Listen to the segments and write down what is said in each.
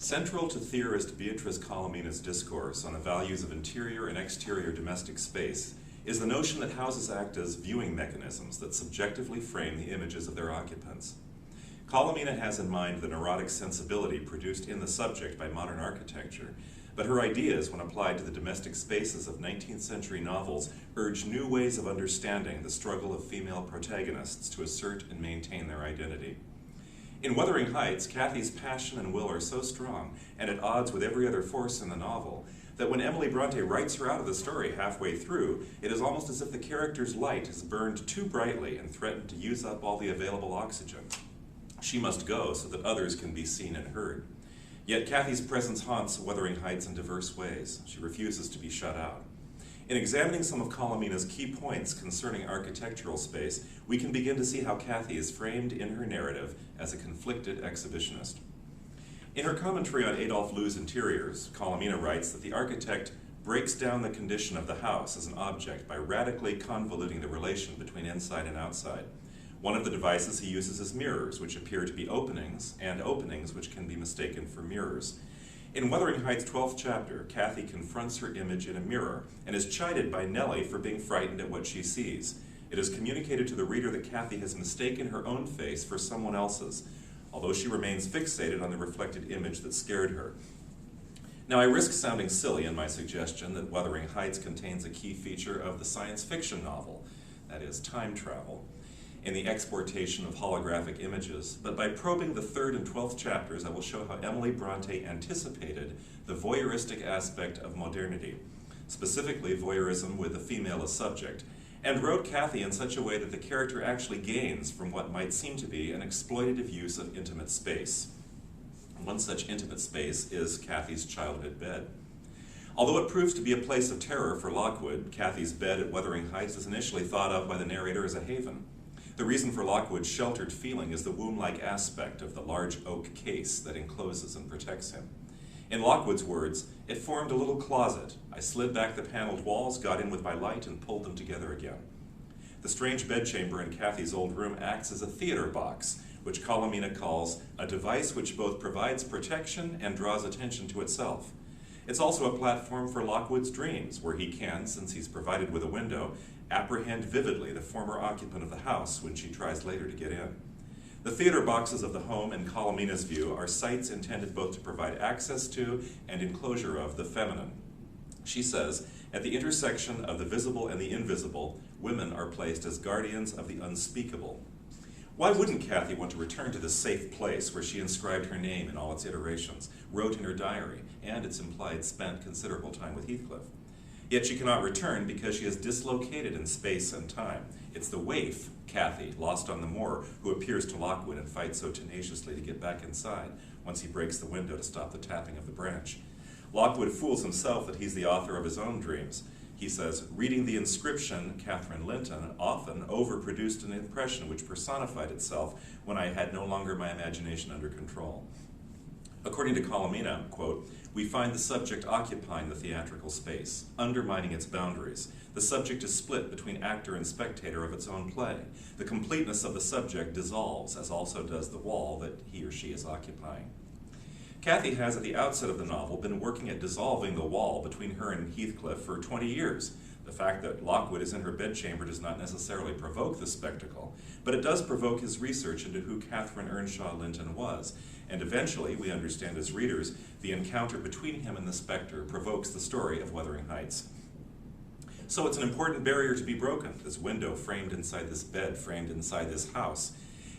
Central to theorist Beatrice Colomina's discourse on the values of interior and exterior domestic space is the notion that houses act as viewing mechanisms that subjectively frame the images of their occupants. Colomina has in mind the neurotic sensibility produced in the subject by modern architecture, but her ideas, when applied to the domestic spaces of 19th century novels, urge new ways of understanding the struggle of female protagonists to assert and maintain their identity. In Wuthering Heights, Cathy's passion and will are so strong and at odds with every other force in the novel that when Emily Bronte writes her out of the story halfway through, it is almost as if the character's light has burned too brightly and threatened to use up all the available oxygen. She must go so that others can be seen and heard. Yet Cathy's presence haunts Wuthering Heights in diverse ways. She refuses to be shut out. In examining some of Colomina's key points concerning architectural space, we can begin to see how Cathy is framed in her narrative as a conflicted exhibitionist. In her commentary on Adolphe Lou's Interiors, Colomina writes that the architect breaks down the condition of the house as an object by radically convoluting the relation between inside and outside. One of the devices he uses is mirrors, which appear to be openings, and openings which can be mistaken for mirrors. In Wuthering Heights' 12th chapter, Cathy confronts her image in a mirror and is chided by Nellie for being frightened at what she sees. It is communicated to the reader that Cathy has mistaken her own face for someone else's, although she remains fixated on the reflected image that scared her. Now, I risk sounding silly in my suggestion that Wuthering Heights contains a key feature of the science fiction novel, that is, time travel, in the exportation of holographic images, but by probing the 3rd and 12th chapters, I will show how Emily Bronte anticipated the voyeuristic aspect of modernity, specifically voyeurism with the female as subject, and wrote Cathy in such a way that the character actually gains from what might seem to be an exploitative use of intimate space. One such intimate space is Cathy's childhood bed. Although it proves to be a place of terror for Lockwood, Cathy's bed at Wuthering Heights is initially thought of by the narrator as a haven. The reason for Lockwood's sheltered feeling is the womb-like aspect of the large oak case that encloses and protects him. In Lockwood's words, "It formed a little closet. I slid back the paneled walls, got in with my light, and pulled them together again." The strange bedchamber in Cathy's old room acts as a theater box, which Colomina calls a device which both provides protection and draws attention to itself. It's also a platform for Lockwood's dreams, where he can, since he's provided with a window, apprehend vividly the former occupant of the house when she tries later to get in. The theater boxes of the home, in Colomina's view, are sites intended both to provide access to and enclosure of the feminine. She says, at the intersection of the visible and the invisible, women are placed as guardians of the unspeakable. Why wouldn't Cathy want to return to this safe place where she inscribed her name in all its iterations, wrote in her diary, and, it's implied, spent considerable time with Heathcliff? Yet she cannot return because she is dislocated in space and time. It's the waif, Cathy, lost on the moor, who appears to Lockwood and fights so tenaciously to get back inside once he breaks the window to stop the tapping of the branch. Lockwood fools himself that he's the author of his own dreams. He says, reading the inscription, Catherine Linton often overproduced an impression which personified itself when I had no longer my imagination under control. According to Colomina, quote, we find the subject occupying the theatrical space, undermining its boundaries. The subject is split between actor and spectator of its own play. The completeness of the subject dissolves, as also does the wall that he or she is occupying. Cathy has, at the outset of the novel, been working at dissolving the wall between her and Heathcliff for 20 years. The fact that Lockwood is in her bedchamber does not necessarily provoke the spectacle, but it does provoke his research into who Catherine Earnshaw Linton was. And eventually, we understand as readers, the encounter between him and the specter provokes the story of Wuthering Heights. So it's an important barrier to be broken, this window framed inside this bed, framed inside this house.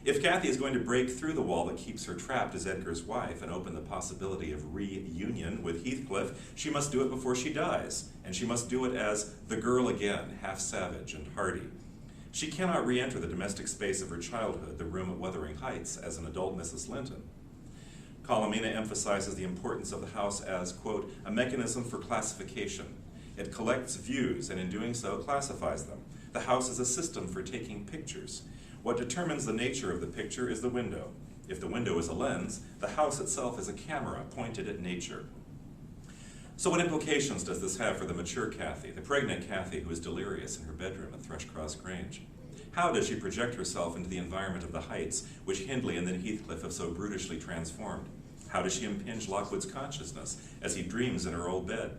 If Cathy is going to break through the wall that keeps her trapped as Edgar's wife and open the possibility of reunion with Heathcliff, she must do it before she dies, and she must do it as the girl again, half savage and hardy. She cannot re-enter the domestic space of her childhood, the room at Wuthering Heights, as an adult Mrs. Linton. Colomina emphasizes the importance of the house as, quote, a mechanism for classification. It collects views and in doing so classifies them. The house is a system for taking pictures. What determines the nature of the picture is the window. If the window is a lens, the house itself is a camera pointed at nature. So what implications does this have for the mature Cathy, the pregnant Cathy who is delirious in her bedroom at Thrushcross Grange? How does she project herself into the environment of the Heights, which Hindley and then Heathcliff have so brutishly transformed? How does she impinge Lockwood's consciousness as he dreams in her old bed?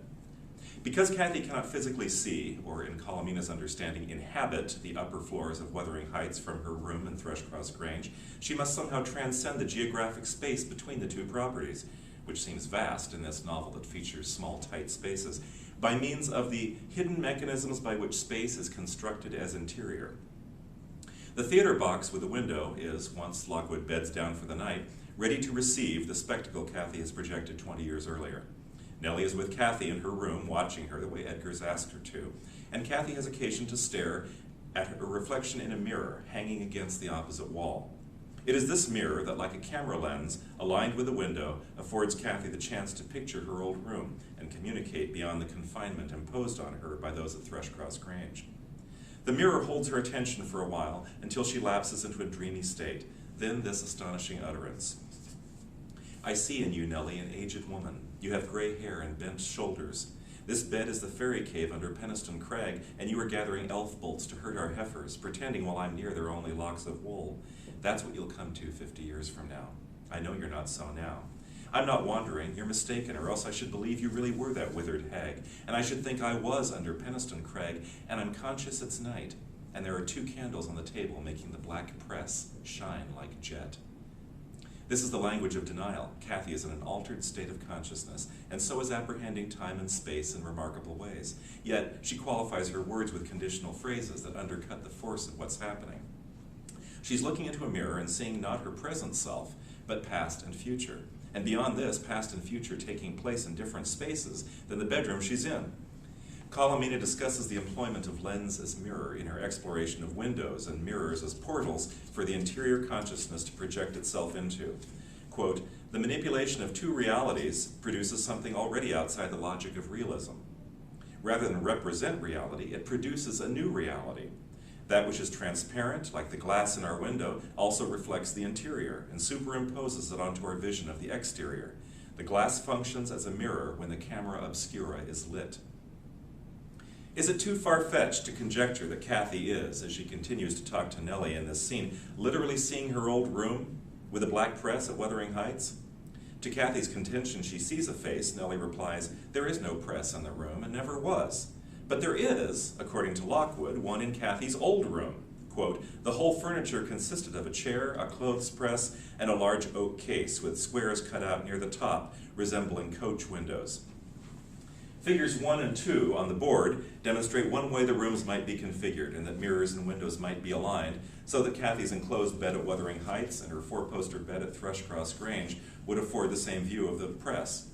Because Kathy cannot physically see, or in Colomina's understanding, inhabit the upper floors of Wuthering Heights from her room in Thrushcross Grange, she must somehow transcend the geographic space between the two properties, which seems vast in this novel that features small, tight spaces, by means of the hidden mechanisms by which space is constructed as interior. The theater box with a window is, once Lockwood beds down for the night, ready to receive the spectacle Kathy has projected 20 years earlier. Nellie is with Kathy in her room, watching her the way Edgar's asked her to, and Kathy has occasion to stare at her reflection in a mirror hanging against the opposite wall. It is this mirror that, like a camera lens, aligned with the window, affords Kathy the chance to picture her old room and communicate beyond the confinement imposed on her by those at Thrushcross Grange. The mirror holds her attention for a while until she lapses into a dreamy state, then this astonishing utterance. I see in you, Nellie, an aged woman. You have gray hair and bent shoulders. This bed is the fairy cave under Penistone Crag, and you are gathering elf bolts to hurt our heifers, pretending while I'm near they're only locks of wool. That's what you'll come to 50 years from now. I know you're not so now. I'm not wandering, you're mistaken, or else I should believe you really were that withered hag, and I should think I was under Penistone Crag, and I'm conscious it's night, and there are 2 candles on the table making the black press shine like jet. This is the language of denial. Kathy is in an altered state of consciousness, and so is apprehending time and space in remarkable ways. Yet, she qualifies her words with conditional phrases that undercut the force of what's happening. She's looking into a mirror and seeing not her present self, but past and future. And beyond this, past and future taking place in different spaces than the bedroom she's in. Colomina discusses the employment of lens as mirror in her exploration of windows and mirrors as portals for the interior consciousness to project itself into. Quote, the manipulation of 2 realities produces something already outside the logic of realism. Rather than represent reality, it produces a new reality. That which is transparent, like the glass in our window, also reflects the interior and superimposes it onto our vision of the exterior. The glass functions as a mirror when the camera obscura is lit. Is it too far-fetched to conjecture that Kathy is, as she continues to talk to Nellie in this scene, literally seeing her old room with a black press at Wuthering Heights? To Kathy's contention she sees a face, Nellie replies, there is no press in the room and never was. But there is, according to Lockwood, one in Kathy's old room. Quote, the whole furniture consisted of a chair, a clothes press, and a large oak case with squares cut out near the top, resembling coach windows. Figures 1 and 2 on the board demonstrate one way the rooms might be configured and that mirrors and windows might be aligned so that Kathy's enclosed bed at Wuthering Heights and her 4-poster bed at Thrushcross Grange would afford the same view of the press.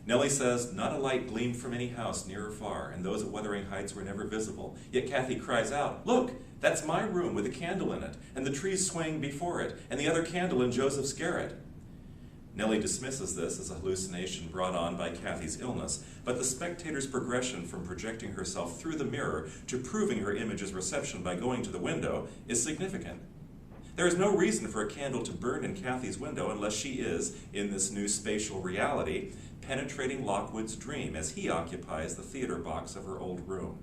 Nellie says, not a light gleamed from any house near or far, and those at Wuthering Heights were never visible. Yet Kathy cries out, look, that's my room with a candle in it, and the trees swaying before it, and the other candle in Joseph's garret. Nellie dismisses this as a hallucination brought on by Kathy's illness, but the spectator's progression from projecting herself through the mirror to proving her image's reception by going to the window is significant. There is no reason for a candle to burn in Kathy's window unless she is, in this new spatial reality, penetrating Lockwood's dream as he occupies the theater box of her old room.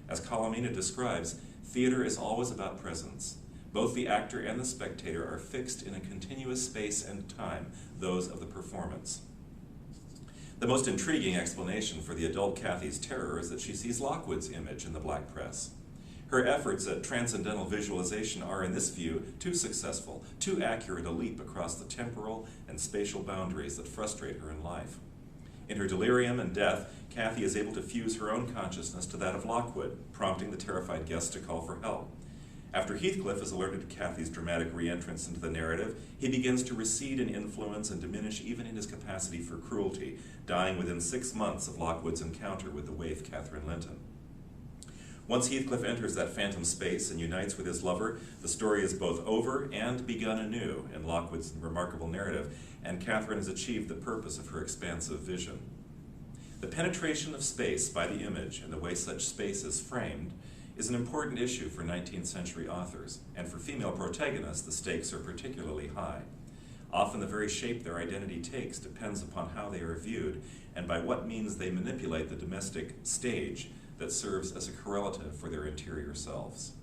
As Colomina describes, theater is always about presence. Both the actor and the spectator are fixed in a continuous space and time, those of the performance. The most intriguing explanation for the adult Kathy's terror is that she sees Lockwood's image in the black press. Her efforts at transcendental visualization are, in this view, too successful, too accurate a leap across the temporal and spatial boundaries that frustrate her in life. In her delirium and death, Kathy is able to fuse her own consciousness to that of Lockwood, prompting the terrified guest to call for help. After Heathcliff is alerted to Kathy's dramatic re-entrance into the narrative, he begins to recede in influence and diminish even in his capacity for cruelty, dying within 6 months of Lockwood's encounter with the waif Catherine Linton. Once Heathcliff enters that phantom space and unites with his lover, the story is both over and begun anew in Lockwood's remarkable narrative, and Catherine has achieved the purpose of her expansive vision. The penetration of space by the image and the way such space is framed is an important issue for 19th century authors, and for female protagonists the stakes are particularly high. Often the very shape their identity takes depends upon how they are viewed and by what means they manipulate the domestic stage that serves as a correlative for their interior selves.